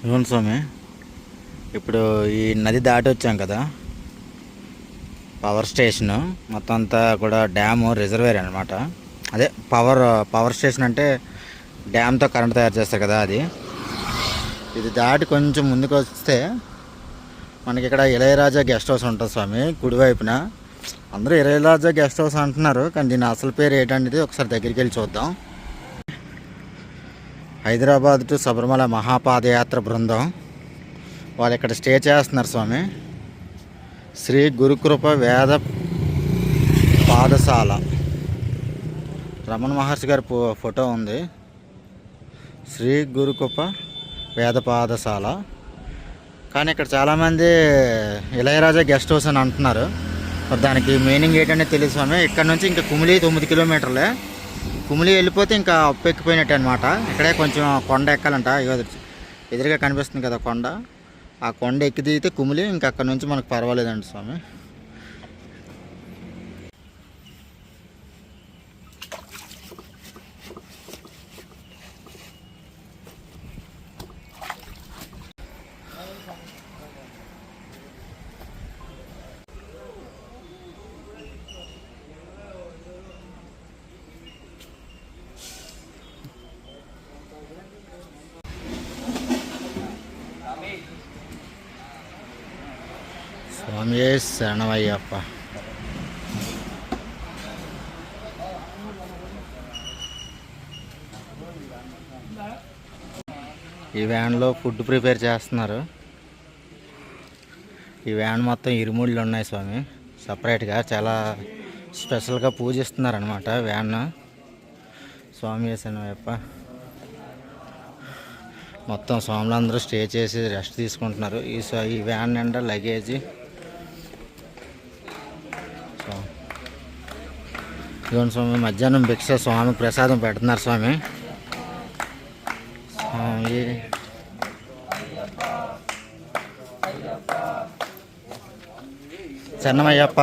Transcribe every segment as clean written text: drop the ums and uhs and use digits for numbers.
అవును స్వామి. ఇప్పుడు ఈ నది దాటి వచ్చాం కదా, పవర్ స్టేషను మొత్తం అంతా కూడా డ్యాము రిజర్వేర్ అనమాట. అదే పవర్ స్టేషన్ అంటే డ్యామ్తో కరెంట్ తయారు చేస్తారు కదా అది. ఇది దాటి కొంచెం ముందుకు వస్తే మనకి ఇక్కడ ఇళయరాజా గెస్ట్ హౌస్ ఉంటుంది స్వామి, కుడివైపున. అందరూ ఇళయరాజా గెస్ట్ హౌస్ అంటున్నారు, కానీ దీని అసలు పేరు ఏంటనేది ఒకసారి దగ్గరికి వెళ్ళి చూద్దాం. హైదరాబాద్ టు శబరిమల మహాపాదయాత్ర బృందం వాళ్ళు ఇక్కడ స్టే చేస్తున్నారు స్వామి. శ్రీ గురుకృప వేద పాఠశాల, రమణ మహర్షి గారి ఫోటో ఉంది. శ్రీ గురుకృప వేద పాఠశాల. కానీ ఇక్కడ చాలామంది ఇళయరాజా గెస్ట్ హౌస్ అని అంటున్నారు. దానికి మీనింగ్ ఏంటనే తెలియదు స్వామి. ఇక్కడ నుంచి ఇంకా కుమిలి 9 కిలోమీటర్లే. కుమిలి వెళ్ళిపోతే ఇంకా అప్పు ఎక్కిపోయినట్టు అనమాట. ఇక్కడే కొంచెం కొండ ఎక్కాలంట. ఎదురుగా కనిపిస్తుంది కదా కొండ, ఆ కొండ ఎక్కి దిగితే కుమిలి, ఇంకా అక్కడ నుంచి మనకు పర్వాలేదండి స్వామి. స్వామి శరణమయ్యప్ప. ఈ వ్యాన్లో ఫుడ్ ప్రిపేర్ చేస్తున్నారు. ఈ వ్యాన్ మొత్తం ఇరుముళ్ళు ఉన్నాయి స్వామి. సపరేట్గా చాలా స్పెషల్గా పూజిస్తున్నారనమాట వ్యాన్. స్వామి శరణమయ్యప్ప. మొత్తం స్వాములందరూ స్టే చేసి రెస్ట్ తీసుకుంటున్నారు. ఈ వ్యాన్ నిండా లగేజీ. ఇదిగోండి స్వామి, మధ్యాహ్నం భిక్ష స్వామి ప్రసాదం పెడుతున్నారు స్వామి. స్వామి శరణమయ్యప్ప.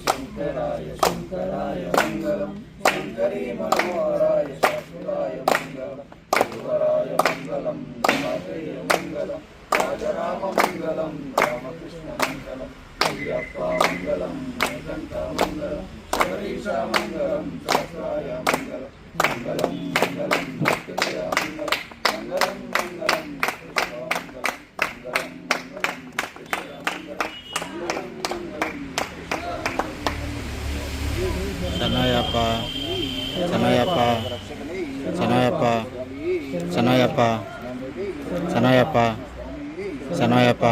శంకరాయ శంకరాయ మంగళం, శంకరీ మనోహరాయ శాశ్వతాయ మంగళం, గురువరాయ మంగళం, దమాత్రేయ మంగళం, రాజరామ మంగళం, రామకృష్ణ మంగళం, అయ్యప్ప మంగళం, నీకంఠ మంగళం, శబరీశ మంగళం, సహస్రాయ మంగళం, మంగళం మంగళం భక్తయ మంగళం, మంగళం మంగళం కృష్ణ మంగళం, మంగళం మంగళం కృష్ణ మంగళం, మంగళం మంగళం. శరణయ్యప్ప శరణయ్యప్ప శరణయ్యప్ప శరణయ్యప్ప శరణయ్యప్ప శరణయ్యప్ప.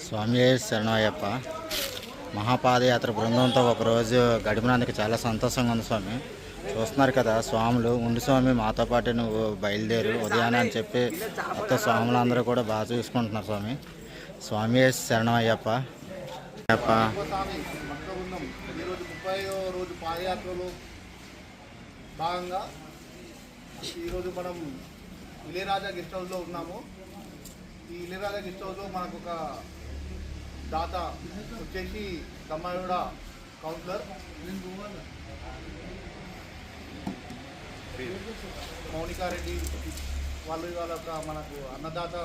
స్వామి శరణయ్యప్ప. మహాపాదయాత్ర బృందంతో ఒకరోజు గడిపినందుకు చాలా సంతోషంగా ఉంది స్వామి. చూస్తున్నారు కదా స్వాములు. ఉండి స్వామి మాతో పాటు నువ్వు బయలుదేరు ఉదయాన్నే అని చెప్పి మొత్తం స్వాములు అందరూ కూడా బాగా చూసుకుంటున్నారు స్వామి. స్వామి శరణమయ్యప్ప. అయ్యప్ప ఈరోజు 30వ రోజు పాదయాత్రలో భాగంగా ఈరోజు మనం ఇళయరాజా గెస్ట్ హౌస్లో ఉన్నాము. ఈ ఇళయరాజా గెస్ట్ హౌస్లో మనకు ఒక దాత వచ్చేసి దమ్మాయిగూడ కౌన్సిలర్ మౌనికారెడ్డి వాళ్ళు వాళ్ళ మనకు అన్నదాత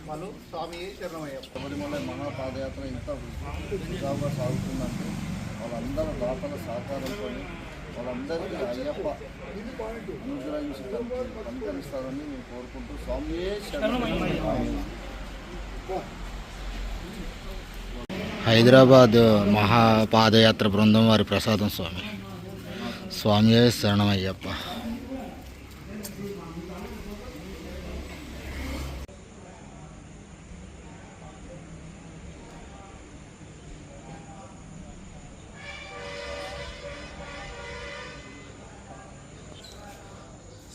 వాళ్ళు. స్వామి శరణమయ్యప్ప. శబరిమల మహాపాదయాత్ర ఇంత ఉత్సాహంగా సాగుతుందంటే వాళ్ళందరూ దాతల సహకారంతో వాళ్ళందరికీ అయ్యప్ప అనుగ్రహించి కనికరిస్తారని మేము కోరుకుంటూ స్వామియే శరణమయ్యప్ప. హైదరాబాద్ మహాపాదయాత్ర బృందం వారి ప్రసాదం స్వామి. స్వామియే శరణమయ్యప్ప.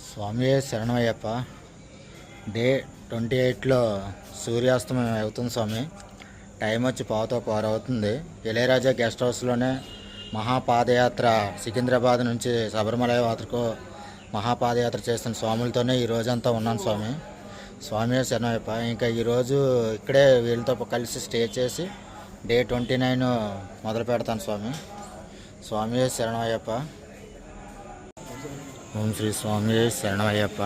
స్వామియే శరణమయ్యప్ప. డే 28లో సూర్యాస్తమయం అవుతుంది స్వామి. టైం వచ్చి 3:15 అవుతుంది. ఇళయరాజా గెస్ట్ హౌస్లోనే మహాపాదయాత్ర సికింద్రాబాద్ నుంచి శబరిమల యాత్రకు మహాపాదయాత్ర చేస్తున్న స్వాములతోనే ఈ రోజంతా ఉన్నాను స్వామి. స్వామియే శరణమయ్యప్ప. ఇంకా ఈరోజు ఇక్కడే వీళ్ళతో కలిసి స్టే చేసి డే 29 మొదలు పెడతాను స్వామి. స్వామియే శరణమయ్యప్ప. ఓం శ్రీ స్వామియే శరణమయ్యప్ప.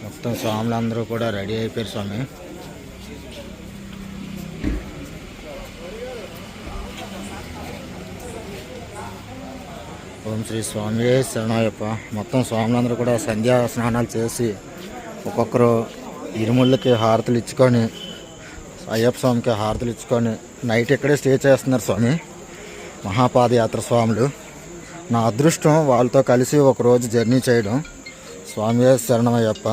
మొత్తం స్వాములందరూ కూడా రెడీ అయిపోయారు స్వామి. ఓం శ్రీ స్వామియే శరణమయ్యప్ప. మొత్తం స్వాములందరూ కూడా సంధ్యా స్నానాలు చేసి ఒక్కొక్కరు ఇరుముళ్ళకి హారతులు ఇచ్చుకొని అయ్యప్ప స్వామికి హారతులు ఇచ్చుకొని నైట్ ఇక్కడే స్టే చేస్తున్నారు స్వామి మహాపాదయాత్ర స్వాములు. నా అదృష్టం వాళ్ళతో కలిసి ఒకరోజు జర్నీ చేయడం. స్వామియే శరణమయ్యప్ప.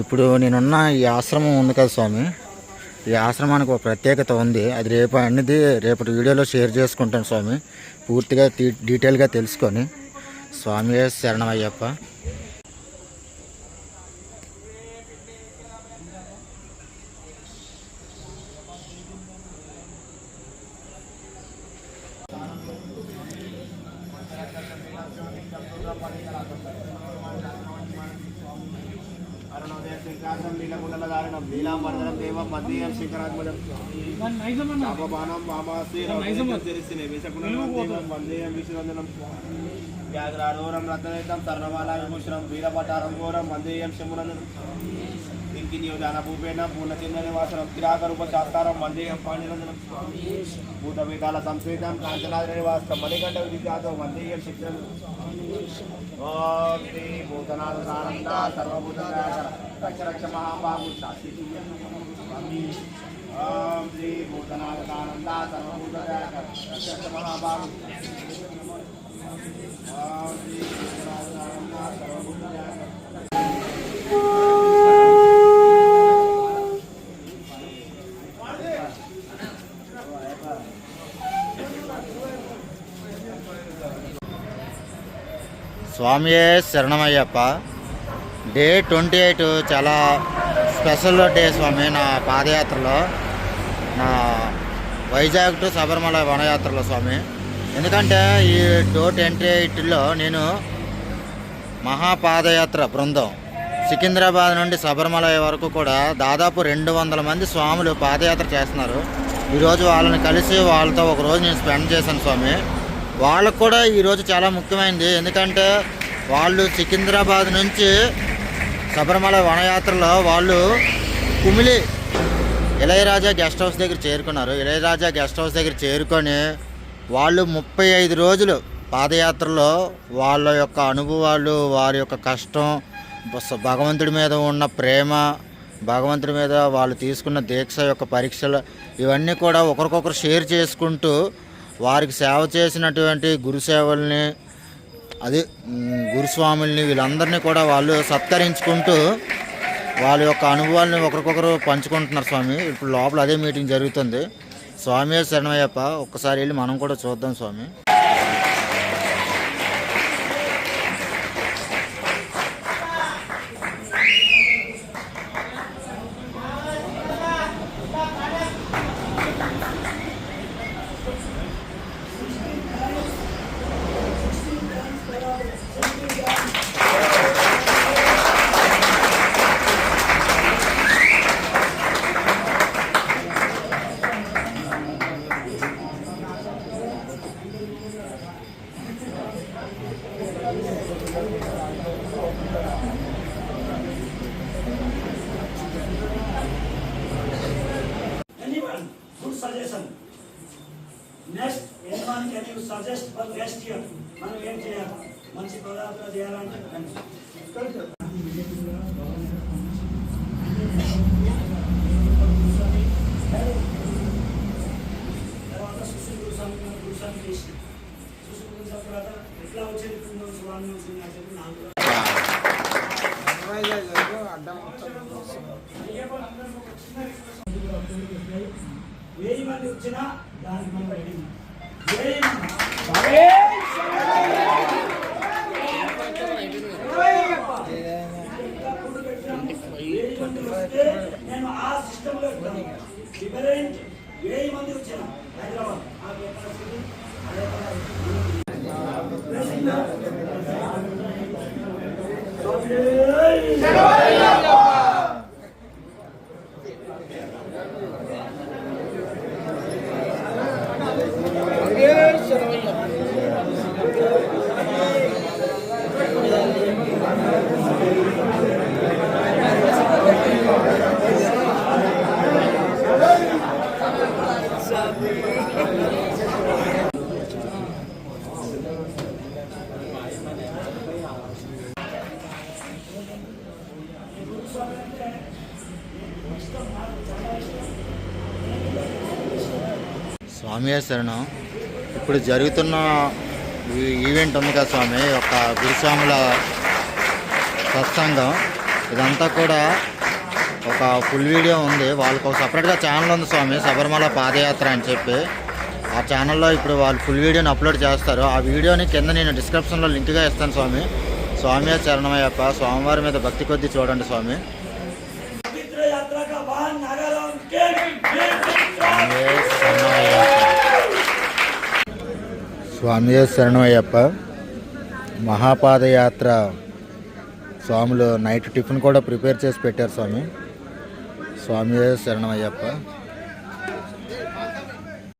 ఇప్పుడు నేనున్న ఈ ఆశ్రమం ఉంది కదా స్వామి, ఈ ఆశ్రమానికి ఒక ప్రత్యేకత ఉంది. అది రేపటి వీడియోలో షేర్ చేసుకుంటాను స్వామి, పూర్తిగా డీటెయిల్గా తెలుసుకొని. స్వామియే శరణమయ్యప్ప. లీలామర్దనం దేవం మధ్యం శంకరాత్మజం శాపబాణం వందేయం విష్ణువందనం వ్యాఘ్రాడోరం రత్నయుతం తర్ణమాలా విభూషణం వీరపటారం ఘోరం వందేయం శంభునందనం కింకినియోజాన భూపేణ పూర్ణచంద్ర నివాసనం కిరాకరూప శాస్త్రం వందేయం పాండ్యనందనం భూతవేదాల సంస్కృతం కాంచనాద్రి నివాసం మణికంఠ విద్యాతో వందేయం శిక్షణ. ఓం శ్రీ భూతనాథ సానంద సర్వభూత రక్ష రక్ష మహాబాహు శాస్త్రి. ఓం శ్రీ భూతనాథ సానంద సర్వభూత రక్ష రక్ష మహాబాహు. ఓం శ్రీ భూతనాథ సానంద సర్వభూత. స్వామియే శరణమయ్యప్ప. డే 28 చాలా స్పెషల్ డే స్వామి నా పాదయాత్రలో, నా వైజాగ్ టు శబరిమల వనయాత్రలో స్వామి. ఎందుకంటే ఈ డే 28లో నేను మహాపాదయాత్ర బృందం సికింద్రాబాద్ నుండి శబరిమల వరకు కూడా దాదాపు 200 మంది స్వాములు పాదయాత్ర చేస్తున్నారు. ఈరోజు వాళ్ళని కలిసి వాళ్ళతో ఒకరోజు నేను స్పెండ్ చేశాను స్వామి. వాళ్ళకు కూడా ఈరోజు చాలా ముఖ్యమైనది. ఎందుకంటే వాళ్ళు సికింద్రాబాద్ నుంచి శబరిమల వనయాత్రలో వాళ్ళు కుమిలి ఇళయరాజా గెస్ట్ హౌస్ దగ్గర చేరుకున్నారు. ఇళయరాజా గెస్ట్ హౌస్ దగ్గర చేరుకొని వాళ్ళు 35 రోజులు పాదయాత్రలో వాళ్ళ యొక్క అనుభవాలు, వారి యొక్క కష్టం, భగవంతుడి మీద ఉన్న ప్రేమ, భగవంతుడి మీద వాళ్ళు తీసుకున్న దీక్ష యొక్క పరీక్షలు, ఇవన్నీ కూడా ఒకరికొకరు షేర్ చేసుకుంటూ వారికి సేవ చేసినటువంటి గురుసేవల్ని, అది గురుస్వాముల్ని, వీళ్ళందరినీ కూడా వాళ్ళు సత్కరించుకుంటూ వాళ్ళ యొక్క అనుభవాల్ని ఒకరికొకరు పంచుకుంటున్నారు స్వామి. ఇప్పుడు లోపల అదే మీటింగ్ జరుగుతుంది. స్వామియే శరణమయ్యప్ప. ఒక్కసారి వెళ్ళి మనం కూడా చూద్దాం స్వామి. Anyone, good suggestion. Next, anyone can you suggest next year మనం ఏం చేయాలి, మంచి పదార్థాలు చేయాలంటే తర్వాత సుశీల్ గురుస్వామి చేసి సుశీల్ గురుస్వామి తర్వాత ఎట్లా వచ్చేది స్వామి వచ్చింది అని చెప్పి నాకు వెయ్యి మంది వచ్చినా దానికి మనం రెడీ. నేను ఆ సిస్టమ్ లో డిఫరెంట్ 1000 మంది వచ్చాను హైదరాబాద్. స్వామి శరణం. ఇప్పుడు జరుగుతున్న ఈవెంట్ ఉంది కదా స్వామి, ఒక గురుస్వాముల సత్సంగం. ఇదంతా కూడా ఒక ఫుల్ వీడియో ఉంది, వాళ్ళకు ఒక సపరేట్గా ఛానల్ ఉంది స్వామి, శబరిమల పాదయాత్ర అని చెప్పి. ఆ ఛానల్లో ఇప్పుడు వాళ్ళు ఫుల్ వీడియోని అప్లోడ్ చేస్తారు. ఆ వీడియోని కింద నేను డిస్క్రిప్షన్లో లింక్గా ఇస్తాను స్వామి. స్వామి శరణమయ్యప్ప. స్వామివారి మీద భక్తి కొద్దీ చూడండి స్వామి. స్వామి శరణమయ్యప్ప. మహాపాదయాత్ర స్వాములు నైట్ టిఫిన్ కూడా ప్రిపేర్ చేసి పెట్టారు స్వామి. స్వామి శరణమయ్యప్ప.